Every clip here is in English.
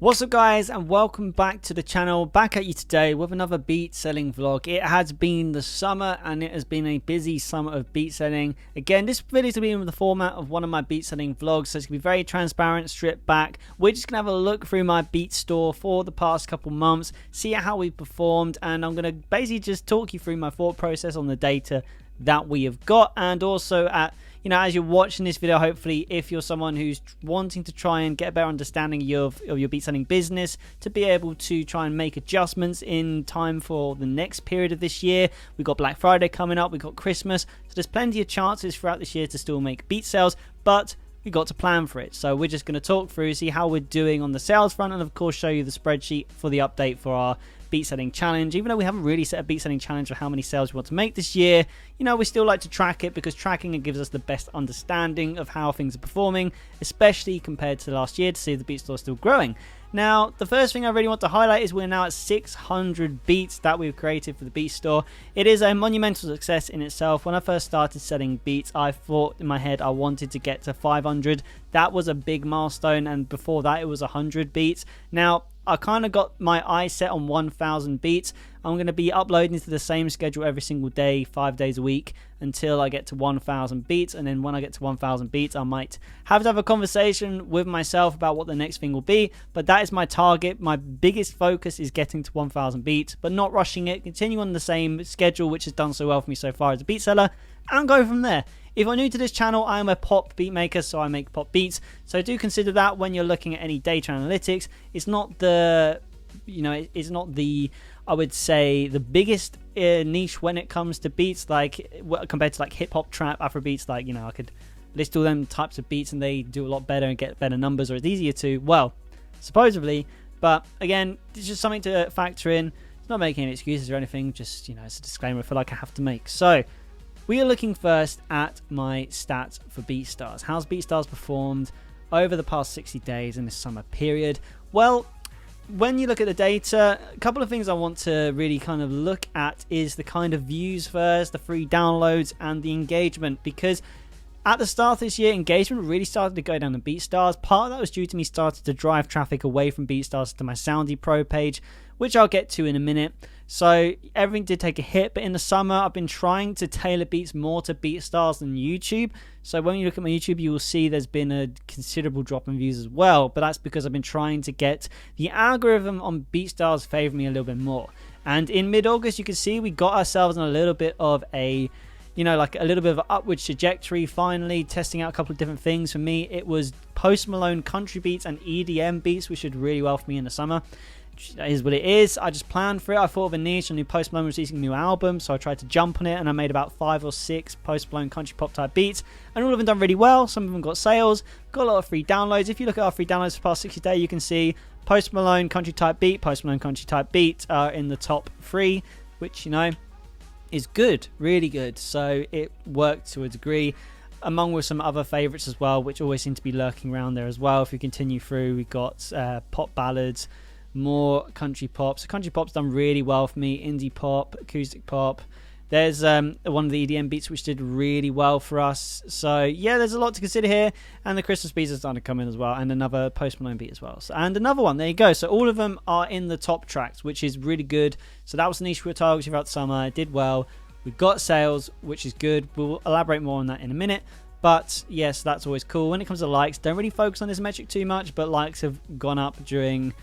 What's up guys, and welcome back to the channel. Back at you today with another beat selling vlog. It has been the summer and it has been a busy summer of beat selling. Again, this video is going to be in the format of one of my beat selling vlogs, so it's going to be very transparent, stripped back. We're just going to have a look through my beat store for the past couple months, see how we performed, and I'm going to basically just talk you through my thought process on the data that we have got, and also as you're watching this video, hopefully if you're someone who's wanting to try and get a better understanding of your beat selling business, to be able to try and make adjustments in time for the next period of this year. We've got Black Friday coming up, we've got Christmas, so there's plenty of chances throughout this year to still make beat sales, but we got to plan for it. So we're just going to talk through, see how we're doing on the sales front, and of course show you the spreadsheet for the update for our beat selling challenge. Even though we haven't really set a beat selling challenge for how many sales we want to make this year, we still like to track it, because tracking it gives us the best understanding of how things are performing, especially compared to last year, to see if the beat store is still growing. Now, the first thing I really want to highlight is we're now at 600 beats that we've created for the beat store. It is a monumental success in itself. When I first started selling beats, I thought in my head I wanted to get to 500. That was a big milestone, and before that it was 100 beats. Now, I kind of got my eyes set on 1,000 beats. I'm going to be uploading to the same schedule every single day, 5 days a week, until I get to 1,000 beats. And then when I get to 1,000 beats, I might have to have a conversation with myself about what the next thing will be. But that is my target. My biggest focus is getting to 1,000 beats, but not rushing it. Continue on the same schedule, which has done so well for me so far as a beat seller, and go from there. If you're new to this channel, I am a pop beat maker, so I make pop beats. So do consider that when you're looking at any data analytics. It's not the, I would say, the biggest niche when it comes to beats, like compared to like hip hop, trap, Afro beats. Like, I could list all them types of beats and they do a lot better and get better numbers, or it's easier to, well, supposedly. But again, it's just something to factor in. It's not making any excuses or anything, just, it's a disclaimer I feel like I have to make. So we are looking first at my stats for BeatStars. How's BeatStars performed over the past 60 days in this summer period? Well, when you look at the data, a couple of things I want to really kind of look at is the kind of views first, the free downloads, and the engagement. Because at the start of this year, engagement really started to go down on BeatStars. Part of that was due to me starting to drive traffic away from BeatStars to my Soundy Pro page, which I'll get to in a minute. So everything did take a hit, but in the summer I've been trying to tailor beats more to BeatStars than YouTube. So when you look at my YouTube, you will see there's been a considerable drop in views as well, but that's because I've been trying to get the algorithm on BeatStars favor me a little bit more. And in mid-August, you can see we got ourselves on a little bit of a like a little bit of an upward trajectory, finally testing out a couple of different things. For me, it was Post Malone country beats and EDM beats, which did really well for me in the summer. That is what it is. I just planned for it. I thought of a niche. I knew Post Malone was releasing a new album, so I tried to jump on it, and I made about 5 or 6 Post Malone country pop type beats, and all of them done really well. Some of them got sales, got a lot of free downloads. If you look at our free downloads for the past 60 days, you can see Post Malone country type beat, Post Malone country type beat are in the top 3, which is good, really good. So it worked to a degree, among with some other favorites as well, which always seem to be lurking around there as well. If we continue through, we got pop ballads, more country pop. So country pop's done really well for me. Indie pop, acoustic pop. There's one of the EDM beats which did really well for us. So yeah, there's a lot to consider here. And the Christmas beats are starting to come in as well, and another Post Malone beat as well. So, and another one. There you go. So all of them are in the top tracks, which is really good. So that was the niche we were targeting throughout the summer. It did well. We got sales, which is good. We'll elaborate more on that in a minute. But yes, that's always cool. When it comes to likes, don't really focus on this metric too much, but likes have gone up during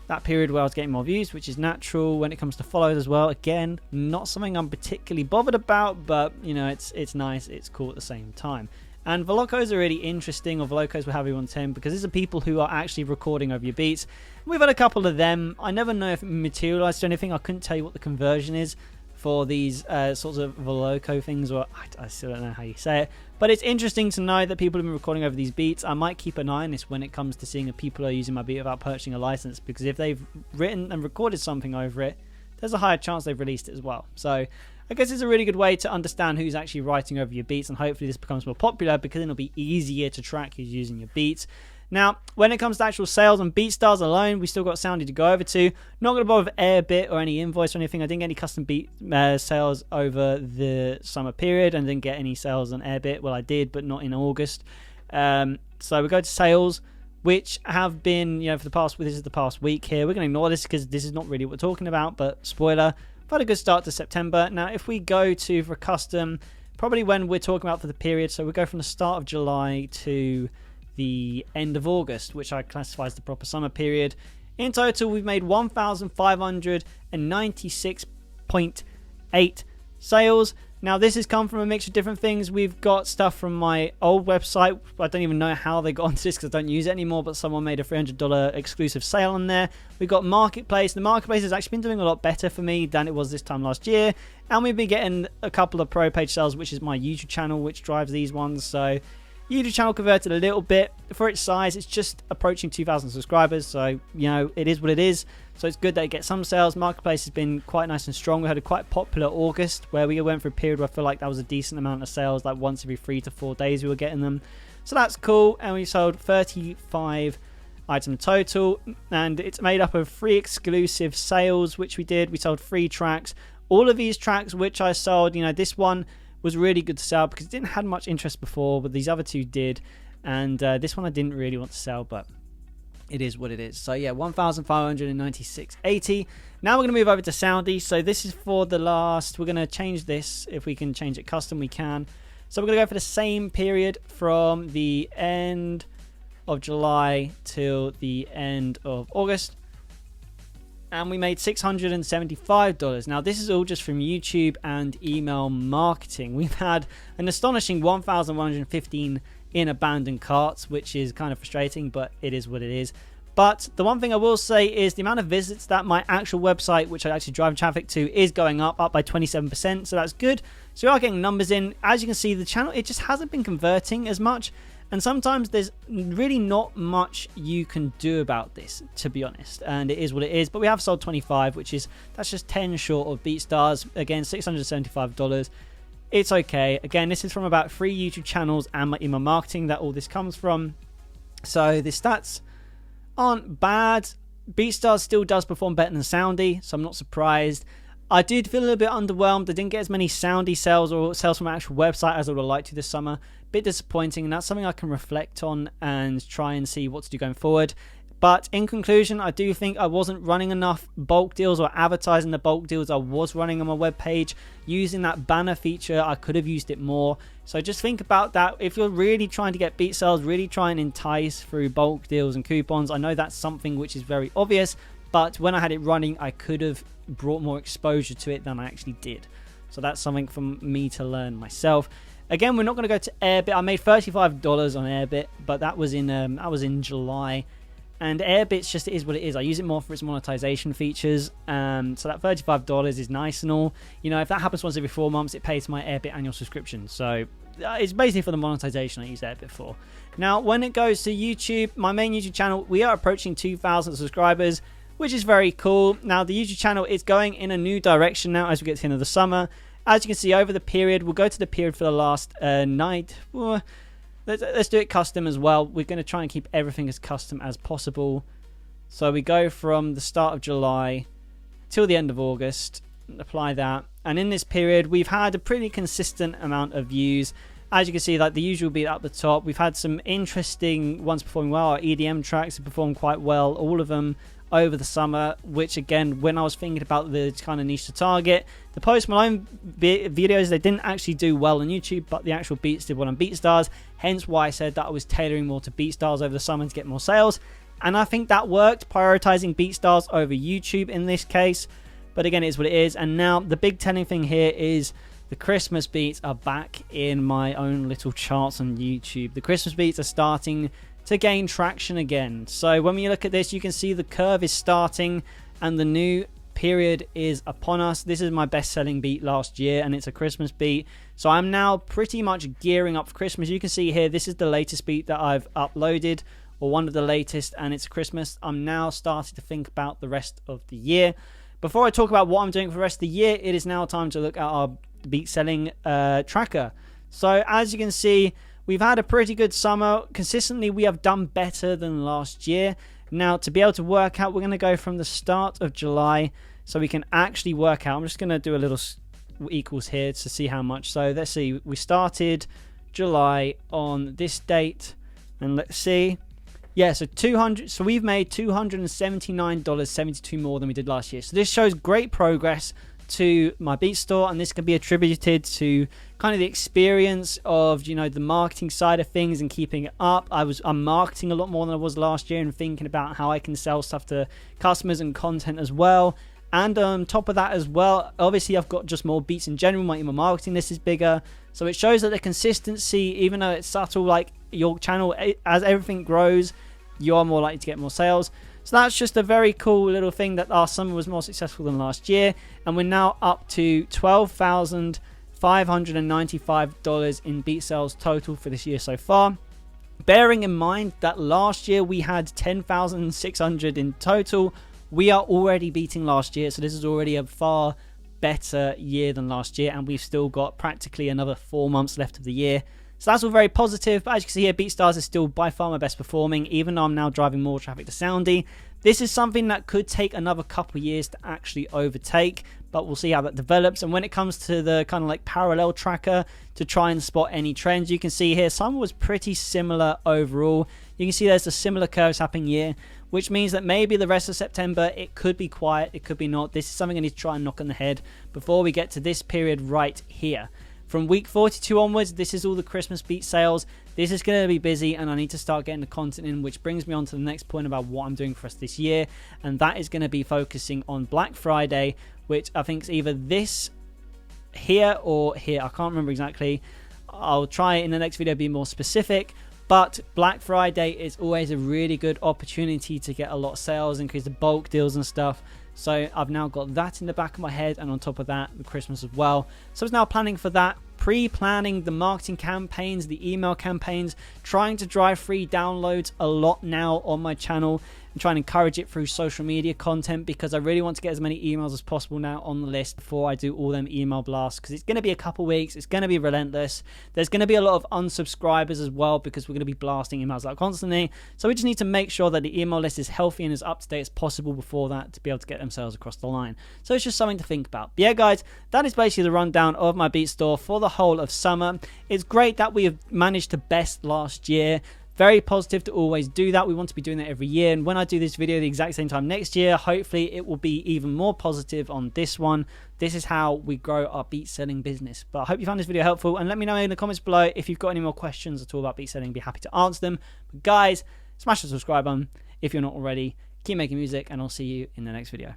that period where I was getting more views, which is natural. When it comes to follows as well, again, not something I'm particularly bothered about, but it's nice, it's cool at the same time. And Velocos are really interesting, or Velocos will have you on 10, because these are people who are actually recording over your beats. We've had a couple of them. I never know if it materialized or anything. I couldn't tell you what the conversion is for these sorts of Veloco things, or I still don't know how you say it, but it's interesting to know that people have been recording over these beats. I might keep an eye on this when it comes to seeing if people are using my beat without purchasing a license, because if they've written and recorded something over it, there's a higher chance they've released it as well. So I guess it's a really good way to understand who's actually writing over your beats, and hopefully this becomes more popular, because then it'll be easier to track who's using your beats. Now, when it comes to actual sales on BeatStars alone, we still got Soundy to go over to. Not going to bother with Airbit or any invoice or anything. I didn't get any custom beat sales over the summer period, and didn't get any sales on Airbit. Well, I did, but not in August. So we go to sales. which have been, for the past, this is the past week here. We're going to ignore this because this is not really what we're talking about, but spoiler, I've had a good start to September. Now, if we go to for custom, probably when we're talking about for the period, so we go from the start of July to the end of August, which I classify as the proper summer period. In total, we've made 1,596.8 sales. Now, this has come from a mix of different things. We've got stuff from my old website. I don't even know how they got onto this because I don't use it anymore, but someone made a $300 exclusive sale on there. We've got Marketplace. The Marketplace has actually been doing a lot better for me than it was this time last year. And we've been getting a couple of pro page sales, which is my YouTube channel, which drives these ones. So YouTube channel converted a little bit. For its size, it's just approaching 2,000 subscribers. So, it is what it is. So it's good that it gets some sales. Marketplace has been quite nice and strong. We had a quite popular August where we went for a period where I feel like that was a decent amount of sales. Like once every 3 to 4 days we were getting them. So that's cool. And we sold 35 items total. And it's made up of 3 exclusive sales, which we did. We sold 3 tracks. All of these tracks, which I sold, this one was really good to sell because it didn't have much interest before, but these other 2 did. And this one I didn't really want to sell, but it is what it is. So yeah, 1,596.80. Now we're going to move over to Saudi. So this is for the last, we're going to change this. If we can change it custom, we can. So we're going to go for the same period from the end of July till the end of August. And we made $675. Now, this is all just from YouTube and email marketing. We've had an astonishing 1,115 in abandoned carts, which is kind of frustrating, but it is what it is. But the one thing I will say is the amount of visits that my actual website, which I actually drive traffic to, is going up by 27%. So that's good. So we are getting numbers in. As you can see, the channel, it just hasn't been converting as much. And sometimes there's really not much you can do about this, to be honest. And it is what it is. But we have sold 25, that's just 10 short of BeatStars. Again, $675. It's okay. Again, this is from about 3 YouTube channels and my email marketing that all this comes from. So the stats aren't bad. BeatStars still does perform better than Soundy, so I'm not surprised. I did feel a little bit underwhelmed. I didn't get as many Soundy sales or sales from my actual website as I would have liked to this summer. Bit disappointing, and that's something I can reflect on and try and see what to do going forward. But in conclusion, I do think I wasn't running enough bulk deals or advertising the bulk deals I was running on my webpage. Using that banner feature, I could have used it more. So just think about that. If you're really trying to get beat sales, really try and entice through bulk deals and coupons. I know that's something which is very obvious, but when I had it running, I could have brought more exposure to it than I actually did. So that's something for me to learn myself. Again, we're not going to go to Airbit. I made $35 on Airbit, but that was in July. And Airbit's just, it is what it is. I use it more for its monetization features. So that $35 is nice and all. If that happens once every 4 months, it pays my Airbit annual subscription. So it's basically for the monetization I use Airbit for. Now, when it goes to YouTube, my main YouTube channel, we are approaching 2,000 subscribers, which is very cool. Now, the YouTube channel is going in a new direction now as we get to the end of the summer. As you can see, over the period, we'll go to the period for the last night. Let's do it custom as well. We're going to try and keep everything as custom as possible. So we go from the start of July till the end of August. Apply that. And in this period, we've had a pretty consistent amount of views. As you can see, like the usual beat up the top. We've had some interesting ones performing well. Our EDM tracks have performed quite well. All of them over the summer, which again, when I was thinking about the kind of niche to target, the Post Malone videos, they didn't actually do well on YouTube, but the actual beats did well on BeatStars, hence why I said that I was tailoring more to BeatStars over the summer to get more sales, and I think that worked, prioritizing BeatStars over YouTube in this case. But again, it is what it is. And now the big telling thing here is the Christmas beats are back in my own little charts on YouTube. The Christmas beats are starting to gain traction again. So when we look at this, you can see the curve is starting and the new period is upon us. This is my best selling beat last year and it's a Christmas beat. So I'm now pretty much gearing up for Christmas. You can see here, this is the latest beat that I've uploaded, or one of the latest, and it's Christmas. I'm now starting to think about the rest of the year. Before I talk about what I'm doing for the rest of the year, it is now time to look at our beat selling tracker. So as you can see, we've had a pretty good summer. Consistently, we have done better than last year. Now, to be able to work out, we're going to go from the start of July so we can actually work out. I'm just going to do a little equals here to see how much. So let's see. We started July on this date, and let's see. Yeah, so 200. So we've made $279.72 more than we did last year. So this shows great progress to my BeatStore, and this can be attributed to kind of the experience of, you know, the marketing side of things and keeping it up. I'm marketing a lot more than I was last year and thinking about how I can sell stuff to customers and content as well. And on top of that as well, obviously I've got just more beats in general. My email marketing list is bigger. So it shows that the consistency, even though it's subtle, like your channel, as everything grows, you are more likely to get more sales. So that's just a very cool little thing that our summer was more successful than last year. And we're now up to $12,595 in beat sales total for this year so far. Bearing in mind that last year we had 10,600 in total, we are already beating last year. So this is already a far better year than last year. And we've still got practically another 4 months left of the year. So that's all very positive, but as you can see here, BeatStars is still by far my best performing, even though I'm now driving more traffic to Soundy. This is something that could take another couple of years to actually overtake, but we'll see how that develops. And when it comes to the kind of like parallel tracker to try and spot any trends, you can see here, summer was pretty similar overall. You can see there's a similar curves happening here, which means that maybe the rest of September, it could be quiet, it could be not. This is something I need to try and knock on the head before we get to this period right here. From week 42 onwards, this is all the Christmas beat sales. This is going to be busy, and I need to start getting the content in, which brings me on to the next point about what I'm doing for us this year, and that is going to be focusing on Black Friday, which I think is either this here or here. I can't remember exactly. I'll try in the next video be more specific, but Black Friday is always a really good opportunity to get a lot of sales, increase the bulk deals and stuff. So I've now got that in the back of my head, and on top of that, the Christmas as well. So it's now planning for that, pre-planning the marketing campaigns, the email campaigns, trying to drive free downloads a lot now on my channel, and try and encourage it through social media content, because I really want to get as many emails as possible now on the list before I do all them email blasts, because it's going to be a couple weeks, it's going to be relentless. There's going to be a lot of unsubscribers as well, because we're going to be blasting emails out constantly. So we just need to make sure that the email list is healthy and as up to date as possible before that to be able to get themselves across the line. So it's just something to think about. But yeah, guys, that is basically the rundown of my BeatStore for the whole of summer. It's great that we have managed to best last year. Very positive to always do that. We want to be doing that every year, and when I do this video the exact same time next year, hopefully it will be even more positive on this one. This is how we grow our beat selling business. But I hope you found this video helpful, and let me know in the comments below if you've got any more questions at all about beat selling. I'd be happy to answer them. But guys, smash the subscribe button if you're not already. Keep making music, and I'll see you in the next video.